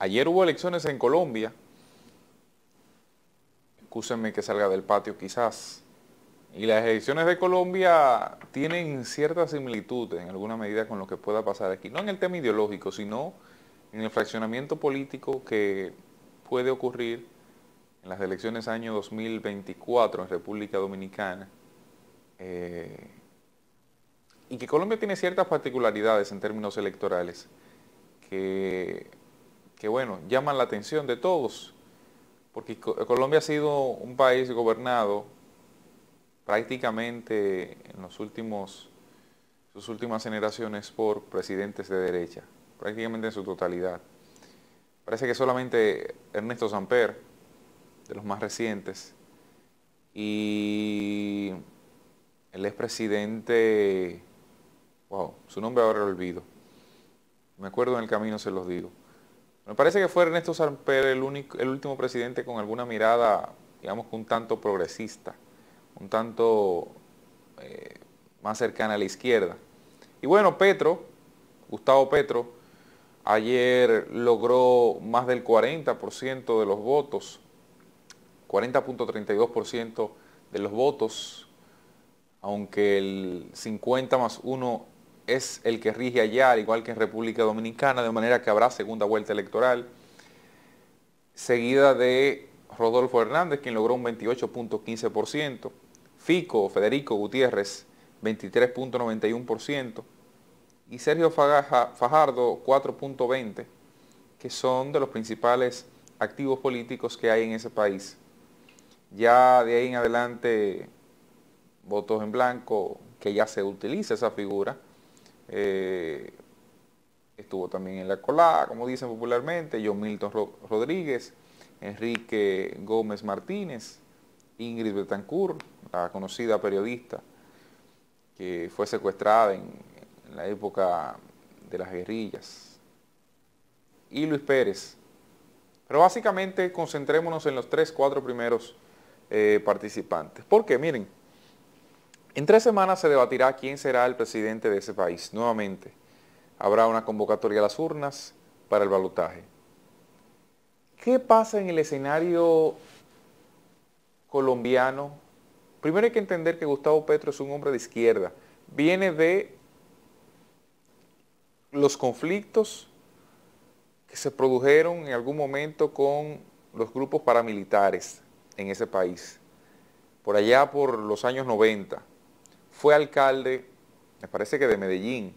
Ayer hubo elecciones en Colombia. Excúsenme que salga del patio quizás. Y las elecciones de Colombia tienen cierta similitud en alguna medida con lo que pueda pasar aquí. No en el tema ideológico, sino en el fraccionamiento político que puede ocurrir en las elecciones año 2024 en República Dominicana. Y que Colombia tiene ciertas particularidades en términos electorales que bueno, llaman la atención de todos, porque Colombia ha sido un país gobernado prácticamente en sus últimas generaciones por presidentes de derecha, prácticamente en su totalidad. Parece que solamente Ernesto Samper, de los más recientes, y el expresidente, wow, su nombre ahora lo olvido, me acuerdo en el camino, se los digo. Me parece que fue Ernesto Samper el último presidente con alguna mirada, digamos, un tanto progresista, un tanto más cercana a la izquierda. Y bueno, Gustavo Petro, ayer logró más del 40% de los votos, 40.32% de los votos, aunque el 50+1 es el que rige allá, al igual que en República Dominicana, de manera que habrá segunda vuelta electoral, seguida de Rodolfo Hernández, quien logró un 28.15%, Federico Gutiérrez, 23.91%, y Sergio Fajardo, 4.20%, que son de los principales activos políticos que hay en ese país. Ya de ahí en adelante, votos en blanco, que ya se utiliza esa figura, estuvo también en la colada, como dicen popularmente, John Milton Rodríguez, Enrique Gómez Martínez, Ingrid Betancourt, la conocida periodista que fue secuestrada en la época de las guerrillas, y Luis Pérez. Pero básicamente concentrémonos en los 4 primeros participantes. Porque miren, en 3 semanas se debatirá quién será el presidente de ese país. Nuevamente, habrá una convocatoria a las urnas para el balotaje. ¿Qué pasa en el escenario colombiano? Primero hay que entender que Gustavo Petro es un hombre de izquierda. Viene de los conflictos que se produjeron en algún momento con los grupos paramilitares en ese país. Por allá por los años 90. Fue alcalde, me parece que de Medellín.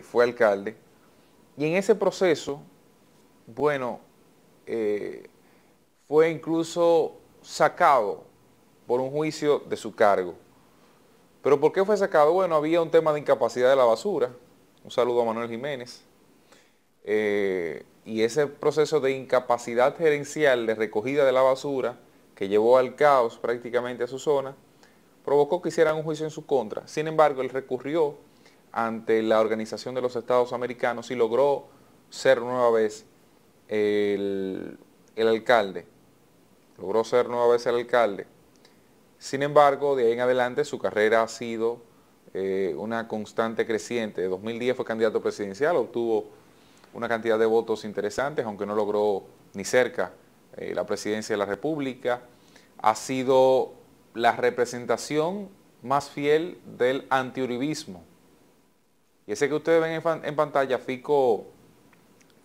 Fue alcalde. Y en ese proceso, bueno, fue incluso sacado por un juicio de su cargo. ¿Pero por qué fue sacado? Bueno, había un tema de incapacidad de la basura. Un saludo a Manuel Jiménez. Y ese proceso de incapacidad gerencial de recogida de la basura, que llevó al caos prácticamente a su zona, provocó que hicieran un juicio en su contra. Sin embargo, él recurrió ante la Organización de los Estados Americanos y logró ser nueva vez el alcalde. Logró ser nueva vez el alcalde. Sin embargo, de ahí en adelante su carrera ha sido una constante creciente. En 2010 fue candidato presidencial, obtuvo una cantidad de votos interesantes, aunque no logró ni cerca la presidencia de la República. Ha sido la representación más fiel del antiuribismo. Y ese que ustedes ven en pantalla, Fico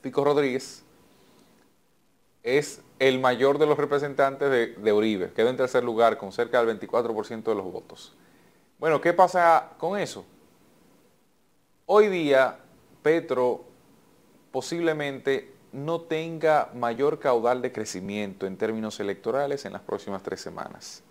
Rodríguez, es el mayor de los representantes de Uribe, quedó en tercer lugar con cerca del 24% de los votos. Bueno, ¿qué pasa con eso? Hoy día, Petro posiblemente no tenga mayor caudal de crecimiento en términos electorales en las próximas 3 semanas.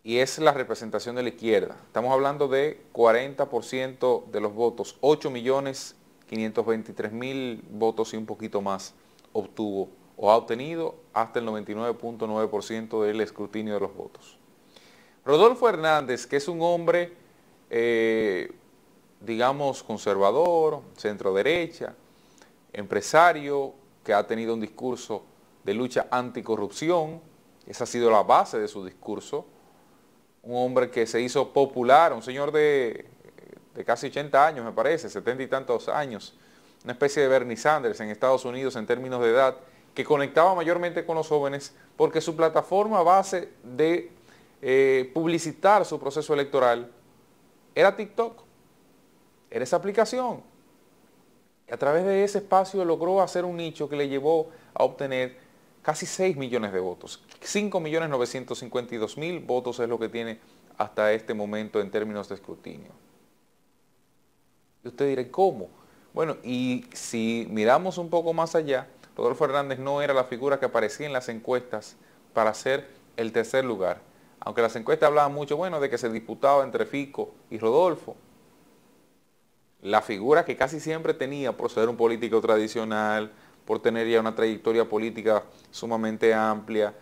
Y es la representación de la izquierda. Estamos hablando de 40% de los votos, 8.523.000 votos y un poquito más obtuvo o ha obtenido hasta el 99.9% del escrutinio de los votos. Rodolfo Hernández, que es un hombre, digamos, conservador, centro derecha, empresario, que ha tenido un discurso de lucha anticorrupción, esa ha sido la base de su discurso, un hombre que se hizo popular, un señor de de casi 80 años, me parece, 70 y tantos años, una especie de Bernie Sanders en Estados Unidos en términos de edad, que conectaba mayormente con los jóvenes porque su plataforma a base de publicitar su proceso electoral era TikTok, era esa aplicación. Y a través de ese espacio logró hacer un nicho que le llevó a obtener casi 6 millones de votos. 5.952.000 votos es lo que tiene hasta este momento en términos de escrutinio. Y usted dirá, ¿cómo? Bueno, y si miramos un poco más allá, Rodolfo Hernández no era la figura que aparecía en las encuestas para ser el tercer lugar. Aunque las encuestas hablaban mucho, bueno, de que se disputaba entre Fico y Rodolfo. La figura que casi siempre tenía por ser un político tradicional, por tener ya una trayectoria política sumamente amplia,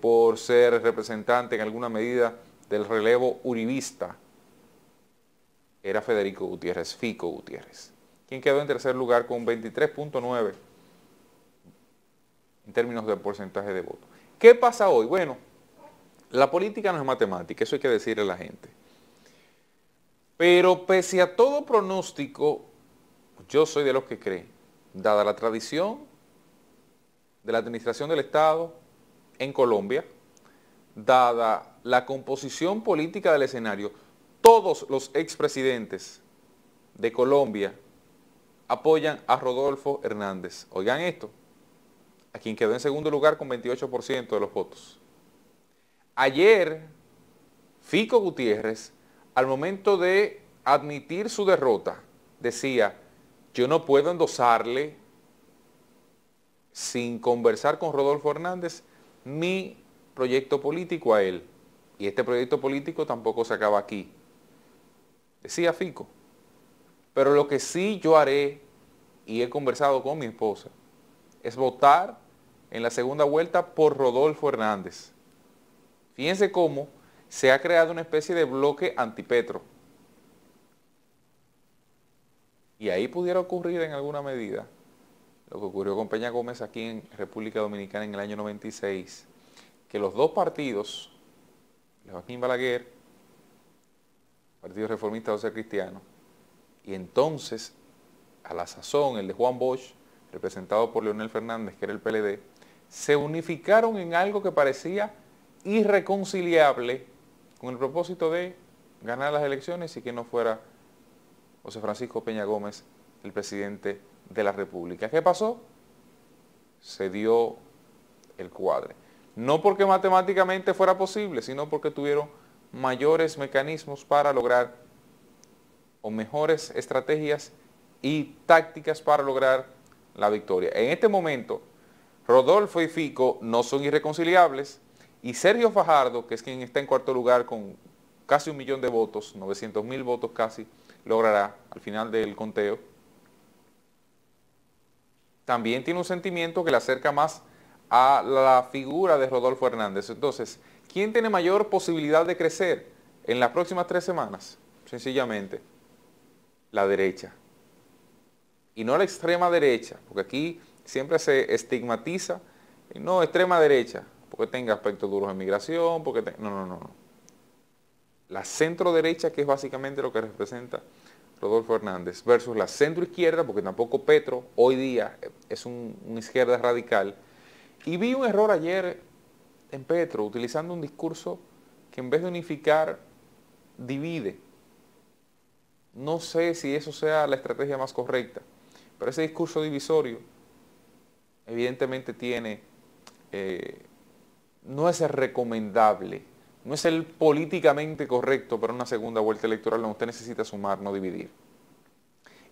por ser representante en alguna medida del relevo uribista, era Federico Gutiérrez, Fico Gutiérrez, quien quedó en tercer lugar con 23.9 en términos de porcentaje de voto. ¿Qué pasa hoy? Bueno, la política no es matemática, eso hay que decirle a la gente. Pero pese a todo pronóstico, yo soy de los que creen, dada la tradición de la administración del Estado en Colombia, dada la composición política del escenario, todos los expresidentes de Colombia apoyan a Rodolfo Hernández. Oigan esto, a quien quedó en segundo lugar con 28% de los votos. Ayer, Fico Gutiérrez, al momento de admitir su derrota, decía, yo no puedo endosarle sin conversar con Rodolfo Hernández mi proyecto político a él. Y este proyecto político tampoco se acaba aquí. Decía Fico. Pero lo que sí yo haré, y he conversado con mi esposa, es votar en la segunda vuelta por Rodolfo Hernández. Fíjense cómo se ha creado una especie de bloque antipetro. Y ahí pudiera ocurrir en alguna medida lo que ocurrió con Peña Gómez aquí en República Dominicana en el año 96, que los dos partidos, el Joaquín Balaguer, Partido Reformista Social Cristiano, y entonces, a la sazón, el de Juan Bosch, representado por Leonel Fernández, que era el PLD, se unificaron en algo que parecía irreconciliable con el propósito de ganar las elecciones y que no fuera José Francisco Peña Gómez el presidente de la República. ¿Qué pasó? Se dio el cuadre. No porque matemáticamente fuera posible, sino porque tuvieron mayores mecanismos para lograr, o mejores estrategias y tácticas para lograr la victoria. En este momento, Rodolfo y Fico no son irreconciliables, y Sergio Fajardo, que es quien está en cuarto lugar con casi 1 millón de votos, 900.000 votos casi, logrará al final del conteo, también tiene un sentimiento que le acerca más a la figura de Rodolfo Hernández. Entonces, ¿quién tiene mayor posibilidad de crecer en las próximas 3 semanas? Sencillamente, la derecha. Y no la extrema derecha, porque aquí siempre se estigmatiza, no, extrema derecha, porque tenga aspectos duros en migración, porque no. La centro derecha, que es básicamente lo que representa Rodolfo Hernández, versus la centro izquierda, porque tampoco Petro hoy día es una izquierda radical. Y vi un error ayer en Petro, utilizando un discurso que en vez de unificar, divide. No sé si eso sea la estrategia más correcta, pero ese discurso divisorio evidentemente tiene, no es el recomendable, no es el políticamente correcto para una segunda vuelta electoral donde usted necesita sumar, no dividir.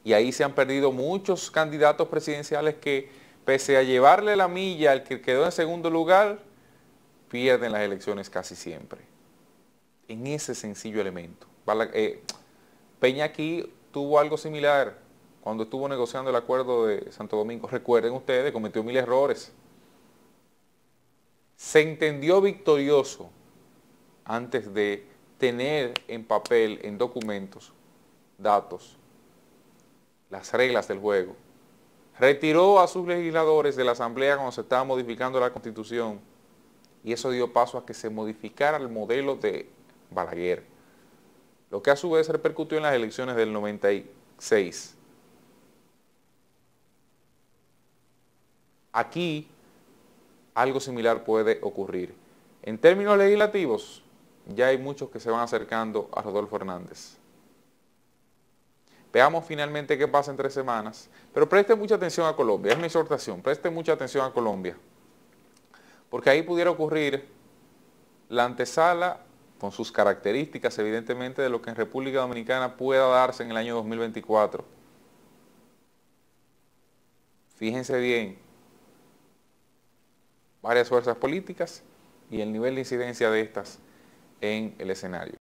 Y ahí se han perdido muchos candidatos presidenciales que, pese a llevarle la milla al que quedó en segundo lugar, pierden las elecciones casi siempre. En ese sencillo elemento. Peña aquí tuvo algo similar cuando estuvo negociando el acuerdo de Santo Domingo. Recuerden ustedes, cometió 1000 errores. Se entendió victorioso antes de tener en papel, en documentos, datos, las reglas del juego. Retiró a sus legisladores de la Asamblea cuando se estaba modificando la Constitución, y eso dio paso a que se modificara el modelo de Balaguer. lo que a su vez repercutió en las elecciones del 96. Aquí algo similar puede ocurrir. En términos legislativos, ya hay muchos que se van acercando a Rodolfo Hernández. Veamos finalmente qué pasa en 3 semanas, pero preste mucha atención a Colombia, es mi exhortación, preste mucha atención a Colombia, porque ahí pudiera ocurrir la antesala, con sus características evidentemente, de lo que en República Dominicana pueda darse en el año 2024. Fíjense bien, varias fuerzas políticas y el nivel de incidencia de estas en el escenario.